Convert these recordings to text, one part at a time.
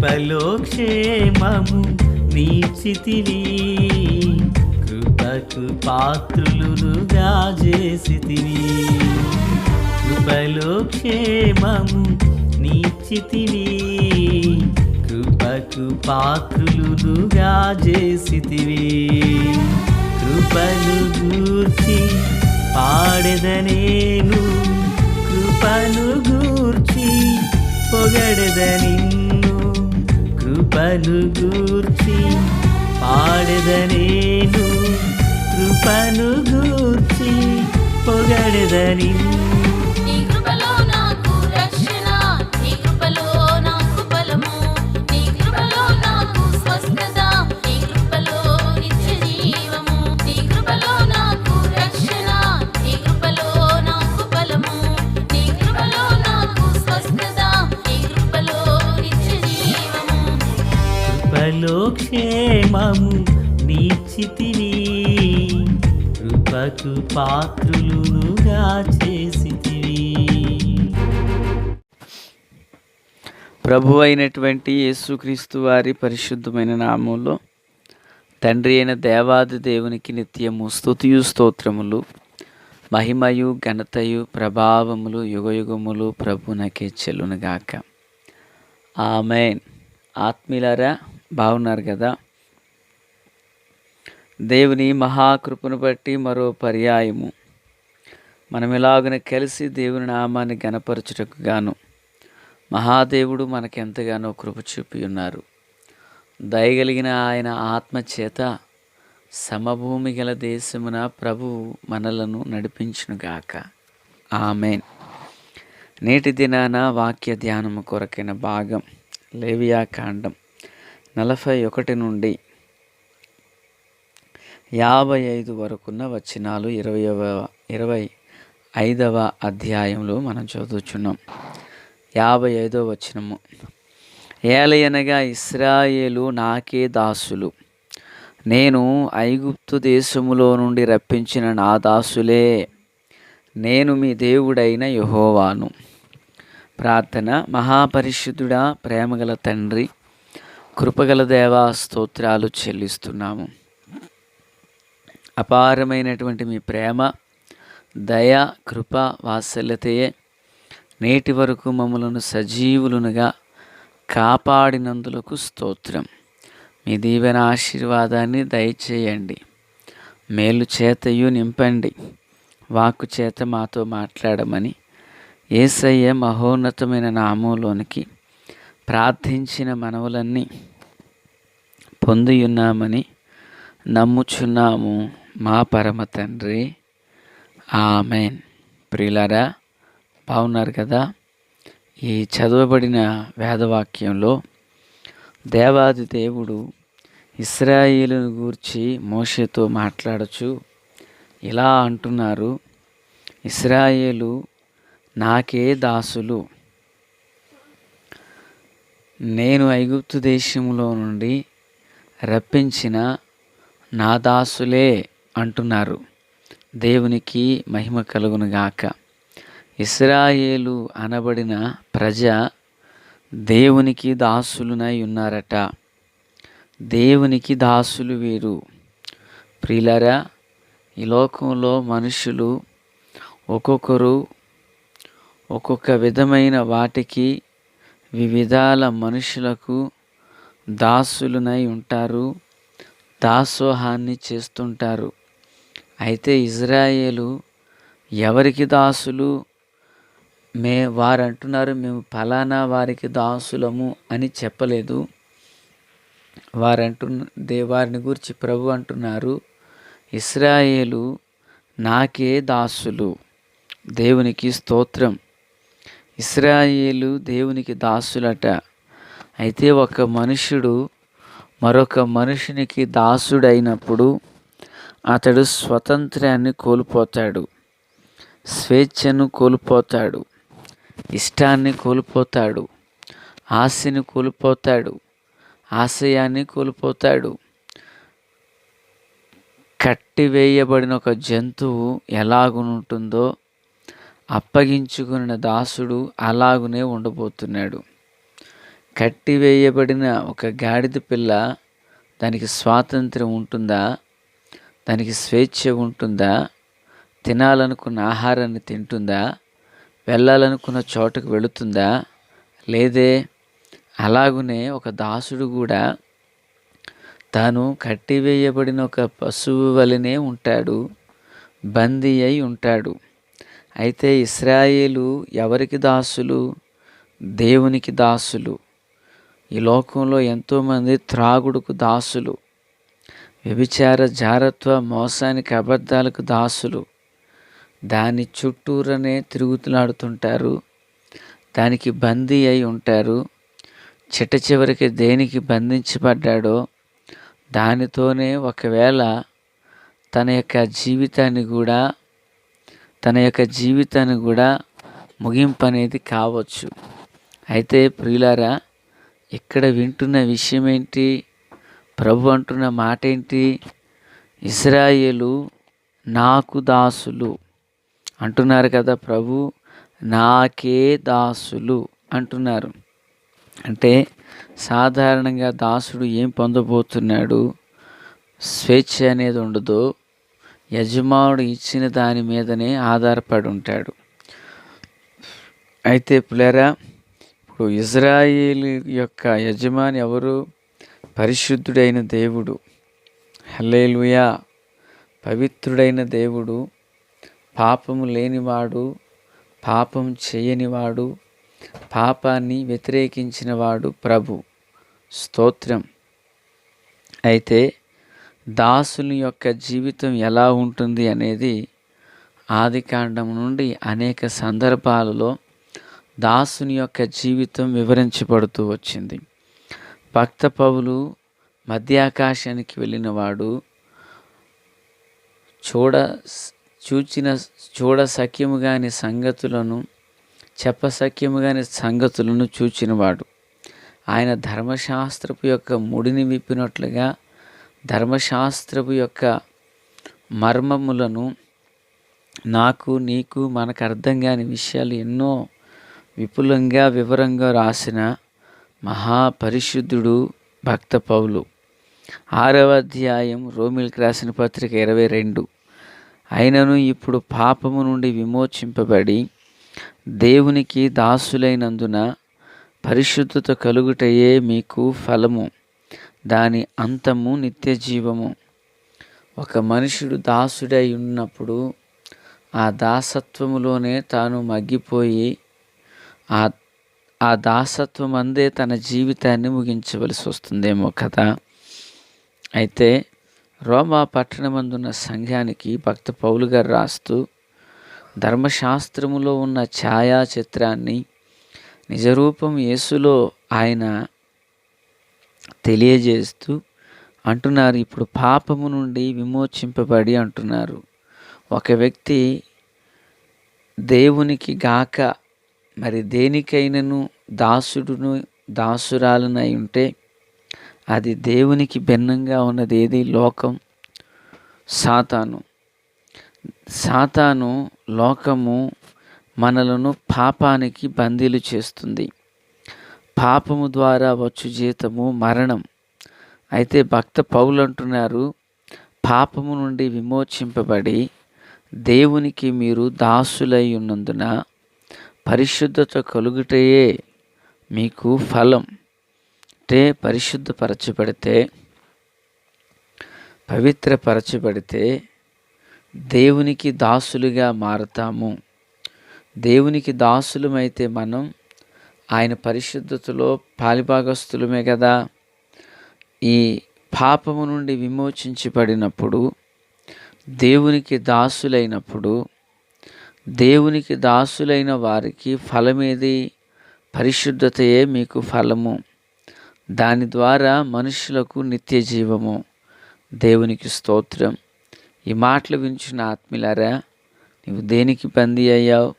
కృపలో క్షేమము నీచితివి, కృపకు పాత్రులుగా చేసితివి. కృపలో క్షేమము నీచితివి, కృపకు పాత్రులుగా చేసితివి. కృపను గూర్చి పాడెదనేను, కృపను గూర్చి పొగడెద నిన్ను. కృపను గూర్చి పాడెదనేను, కృపను గూర్చి పొగడెద నిన్ను. కృపలో క్షేమము నీచితివి, కృపకు పాత్రులుగా చేసితివి. ప్రభు అయినటువంటి యేసుక్రీస్తు వారి పరిశుద్ధమైన నామంలో తండ్రి అయిన దేవాది దేవునికి నిత్యము స్తుతియు స్తోత్రములు, మహిమయు ఘనతయు ప్రభావములు యుగయుగములు ప్రభునకే చెల్లునుగాక. ఆమేన్. ఆత్మీయులారా, బాగున్నారు కదా? దేవుని మహాకృపను బట్టి మరో పర్యాయము మనం ఇలాగనే కలిసి దేవుని నామాన్ని ఘనపరచుటకు గాను మహాదేవుడు మనకెంతగానో కృప చూపి ఉన్నారు. దయగలిగిన ఆయన ఆత్మచేత సమభూమి గల దేశమున ప్రభువు మనలను నడిపించునుగాక. ఆమేన్. నేటి దినాన వాక్య ధ్యానము కొరకైన భాగం లేవియాకాండం 41 నుండి 55 వరకున్న వచనాలు 25వ అధ్యాయంలో మనం చదువుచున్నాం. 55వ వచనము. ఏలయనగా ఇశ్రాయేలు నాకే దాసులు, నేను ఐగుప్తు దేశములో నుండి రప్పించిన నా దాసులే, నేను మీ దేవుడైన యెహోవాను. ప్రార్థన. మహాపరిశుద్ధుడా, ప్రేమగల తండ్రి, కృపగల దేవా, స్తోత్రాలు చెల్లిస్తున్నాము. అపారమైనటువంటి మీ ప్రేమ, దయ, కృప, వాత్సల్యతయే నేటి వరకు మమ్మలను సజీవులునుగా కాపాడినందులకు స్తోత్రం. మీ దీవెన ఆశీర్వాదాన్ని దయచేయండి. మేలు చేతయు నింపండి. వాక్కు చేత మాతో మాట్లాడమని యేసయ్య మహోన్నతమైన నామంలోనికి ప్రార్థించిన మనవులన్నీ పొందియున్నామని నమ్ముచున్నాము మా పరమ తండ్రి. ఆమేన్. ప్రియులారా, బాగున్నారు కదా? ఈ చదవబడిన వేదవాక్యంలో దేవాది దేవుడు ఇశ్రాయేలును గూర్చి మోషేతో మాట్లాడచ్చు ఇలా అంటున్నారు. ఇశ్రాయేలు నాకే దాసులు, నేను ఐగుప్తు దేశంలో నుండి రప్పించిన నా దాసులే అంటున్నారు. దేవునికి మహిమ కలుగునుగాక. ఇశ్రాయేలు అనబడిన ప్రజ దేవునికి దాసులునై ఉన్నారట. దేవునికి దాసులు వీరు. ప్రియులారా, ఈ లోకంలో మనుషులు ఒక్కొక్కరు ఒక్కొక్క విధమైన వాటికి వివిధాల మనుషులకు దాసులునై ఉంటారు, దాసోహాన్ని చేస్తుంటారు. అయితే ఇజ్రాయేలు ఎవరికి దాసులు? వారు అంటున్నారు మేము ఫలానా వారికి దాసులము అని చెప్పలేదు. వారిని గురించి ప్రభు అంటున్నారు, ఇశ్రాయేలు నాకే దాసులు. దేవునికి స్తోత్రం. ఇశ్రాయేలు దేవునికి దాసులట. అయితే ఒక మనుషుడు మరొక మనుషునికి దాసుడైనప్పుడు అతడు స్వతంత్రాన్ని కోల్పోతాడు, స్వేచ్ఛను కోల్పోతాడు, ఇష్టాన్ని కోల్పోతాడు, ఆశని కోల్పోతాడు, ఆశయాన్ని కోల్పోతాడు. కట్టివేయబడిన ఒక జంతువు ఎలాగుంటుందో అప్పగించుకున్న దాసుడు అలాగునే ఉండబోతున్నాడు. కట్టివేయబడిన ఒక గాడిద పిల్ల దానికి స్వాతంత్రం ఉంటుందా? దానికి స్వేచ్ఛ ఉంటుందా? తినాలనుకున్న ఆహారాన్ని తింటుందా? వెళ్ళాలనుకున్న చోటుకు వెళుతుందా? లేదే. అలాగునే ఒక దాసుడు కూడా తాను కట్టివేయబడిన ఒక పశువు వలనే ఉంటాడు, బందీ అయి ఉంటాడు. అయితే ఇశ్రాయేలు ఎవరికి దాసులు? దేవునికి దాసులు. ఈ లోకంలో ఎంతోమంది త్రాగుడుకు దాసులు, వ్యభిచార, జారత్వ, మోసానికి, అబద్ధాలకు దాసులు. దాని చుట్టూరనే తిరుగుతులాడుతుంటారు, దానికి బందీ అయి ఉంటారు. చిట్ట చివరికి దేనికి బంధించబడ్డాడో దానితోనే ఒకవేళ తన యొక్క జీవితాన్ని కూడా ముగింపు అనేది కావచ్చు. అయితే ప్రియులారా, ఇక్కడ వింటున్న విషయం ఏంటి? ప్రభు అంటున్న మాట ఏంటి? ఇశ్రాయేలు నాకు దాసులు అంటున్నారు కదా. ప్రభు నాకే దాసులు అంటున్నారు. అంటే సాధారణంగా దాసుడు ఏం పొందబోతున్నాడు? స్వేచ్ఛ అనేది ఉండదు. యజమానుడు ఇచ్చిన దాని మీదనే ఆధారపడి ఉంటాడు. అయితే పిల్లరా, ఇప్పుడు ఇశ్రాయేలు యొక్క యజమాని ఎవరు? పరిశుద్ధుడైన దేవుడు. హల్లెలూయా. పవిత్రుడైన దేవుడు, పాపము లేనివాడు, పాపం చేయనివాడు, పాపాన్ని వ్యతిరేకించినవాడు ప్రభు. స్తోత్రం. అయితే దాసుని యొక్క జీవితం ఎలా ఉంటుంది అనేది ఆదికాండం నుండి అనేక సందర్భాలలో దాసుని యొక్క జీవితం వివరించబడుతూ వచ్చింది. భక్త పౌలు మధ్యాకాశానికి వెళ్ళినవాడు, చూడసఖ్యముగాని సంగతులను, చెప్పసఖ్యముగాని సంగతులను చూచినవాడు. ఆయన ధర్మశాస్త్రపు యొక్క ముడిని విప్పినట్లుగా ధర్మశాస్త్రపు యొక్క మర్మములను నాకు, నీకు, మనకు అర్థం కాని విషయాలు ఎన్నో విపులంగా వివరంగా రాసిన మహాపరిశుద్ధుడు భక్త పౌలు. 6వ అధ్యాయం రోమీయులకు రాసిన పత్రిక 22. అయినను ఇప్పుడు పాపము నుండి విమోచింపబడి దేవునికి దాసులైనందున పరిశుద్ధత కలుగుటయే మీకు ఫలము, దాని అంతము నిత్య జీవము. ఒక మనుషుడు దాసుడై ఉన్నప్పుడు ఆ దాసత్వములోనే తాను మగ్గిపోయి ఆ దాసత్వం అందే తన జీవితాన్ని ముగించవలసి వస్తుందేమో కదా. అయితే రోమా పట్టణమందున్న సంఘానికి భక్త పౌలు గారు రాస్తూ ధర్మశాస్త్రములో ఉన్న ఛాయాచిత్రాన్ని నిజరూపం యేసులో ఆయన తెలియజేస్తూ అంటున్నారు, ఇప్పుడు పాపము నుండి విమోచింపబడి అంటున్నారు. ఒక వ్యక్తి దేవునికి గాక మరి దేనికైనను దాసురాలనై ఉంటే అది దేవునికి భిన్నంగా ఉన్నది ఏది? లోకం, సాతాను, లోకము మనలను పాపానికి బందీలు చేస్తుంది. పాపము ద్వారా వచ్చు జీతము మరణం. అయితే భక్త పౌలు అంటున్నారు, పాపము నుండి విమోచింపబడి దేవునికి మీరు దాసులై ఉన్నందున పరిశుద్ధత కలుగుటయే మీకు ఫలం. అంటే పరిశుద్ధపరచబడితే, పవిత్రపరచబడితే దేవునికి దాసులుగా మారతాము. దేవునికి దాసులమైతే మనం ఆయన పరిశుద్ధతలో పాలిభాగస్తులమే కదా. ఈ పాపము నుండి విమోచించబడినప్పుడు, దేవునికి దాసులైనప్పుడు, దేవునికి దాసులైన వారికి ఫలమేది? పరిశుద్ధతయే మీకు ఫలము, దాని ద్వారా మనుషులకు నిత్య జీవము. దేవునికి స్తోత్రం. ఈ మాటలు వింటున్న ఆత్మీయులారా, నీవు దేనికి బందీ అయ్యావు?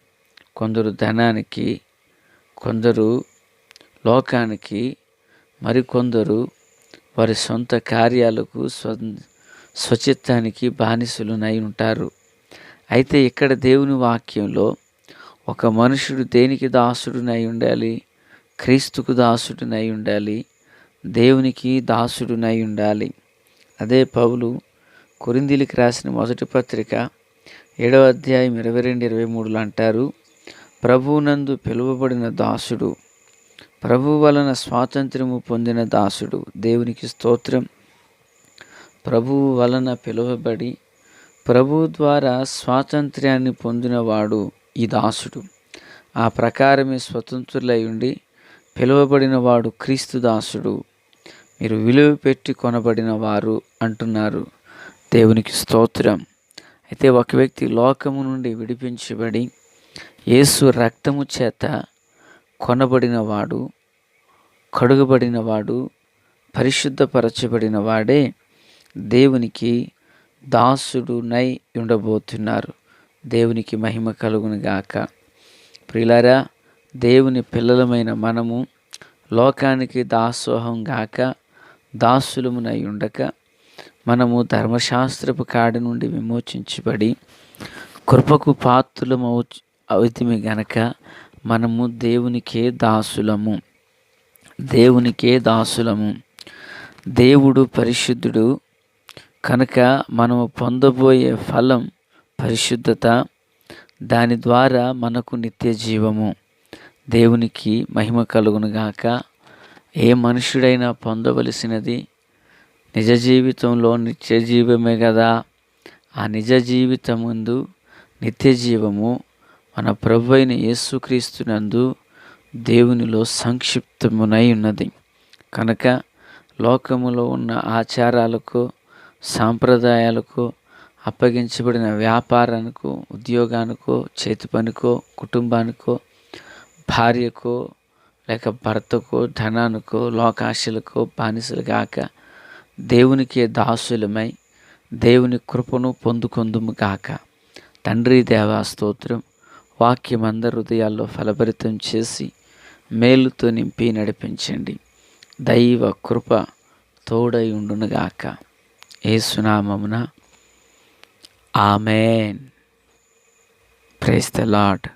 కొందరు ధనానికి, కొందరు లోకానికి, మరికొందరు వారి సొంత కార్యాలకు, స్వచిత్తానికి బానిసలునై ఉంటారు. అయితే ఇక్కడ దేవుని వాక్యంలో ఒక మనుషుడు దేనికి దాసుడునై ఉండాలి? క్రీస్తుకు దాసుడినై ఉండాలి, దేవునికి దాసుడినై ఉండాలి. అదే పౌలు కొరింథీయులకు రాసిన మొదటి పత్రిక 7వ అధ్యాయం 22-23 అంటారు, ప్రభువునందు పిలువబడిన దాసుడు, ప్రభువు వలన స్వాతంత్ర్యము పొందిన దాసుడు. దేవునికి స్తోత్రం. ప్రభువు వలన పిలువబడి ప్రభువు ద్వారా స్వాతంత్ర్యాన్ని పొందినవాడు ఈ దాసుడు. ఆ ప్రకారమే స్వతంత్రులై ఉండి పిలువబడిన వాడు క్రీస్తు దాసుడు. మీరు విలువ పెట్టి కొనబడిన వారు అంటున్నారు. దేవునికి స్తోత్రం. అయితే ఒక వ్యక్తి లోకము నుండి విడిపించబడి యేసు రక్తము చేత కొనబడినవాడు, కడుగబడినవాడు, పరిశుద్ధపరచబడిన వాడే దేవునికి దాసుడునై ఉండబోతున్నారు. దేవునికి మహిమ కలుగును గాక. ప్రియులారా, దేవుని పిల్లలమైన మనము లోకానికి దాసోహం గాక దాసులమునై ఉండక, మనము ధర్మశాస్త్రపు కాడి నుండి విమోచించబడి కృపకు పాత్రులమవుతిమి గనక మనము దేవునికే దాసులము. దేవుడు పరిశుద్ధుడు కనుక మనము పొందబోయే ఫలం పరిశుద్ధత, దాని ద్వారా మనకు నిత్య జీవము. దేవునికి మహిమ కలుగును గాక. ఏ మనుషుడైనా పొందవలసినది నిజ జీవితంలో నిత్య జీవమే కదా. ఆ నిజ జీవితమందు నిత్య జీవము మన ప్రభువైన యేసుక్రీస్తునందు దేవునిలో సంక్షిప్తమునై ఉన్నది. కనుక లోకములో ఉన్న ఆచారాలకు, సాంప్రదాయాలకు, అప్పగించబడిన వ్యాపారానికో, ఉద్యోగానికో, చేతి పనికో, కుటుంబానికో, భార్యకో, లేక భర్తకో, ధనానికో, లోకాశలకో బానిసలు గాక దేవునికే దాసులమై దేవుని కృపను పొందుకొందుము గాక. తండ్రి దేవా స్తోత్రం. వాక్యమందరి హృదయాల్లో ఫలభరితం చేసి మేలుతో నింపి నడిపించండి. దైవ కృప తోడై ఉండునుగాక. యేసునామమున ఆమేన్. Praise the lord.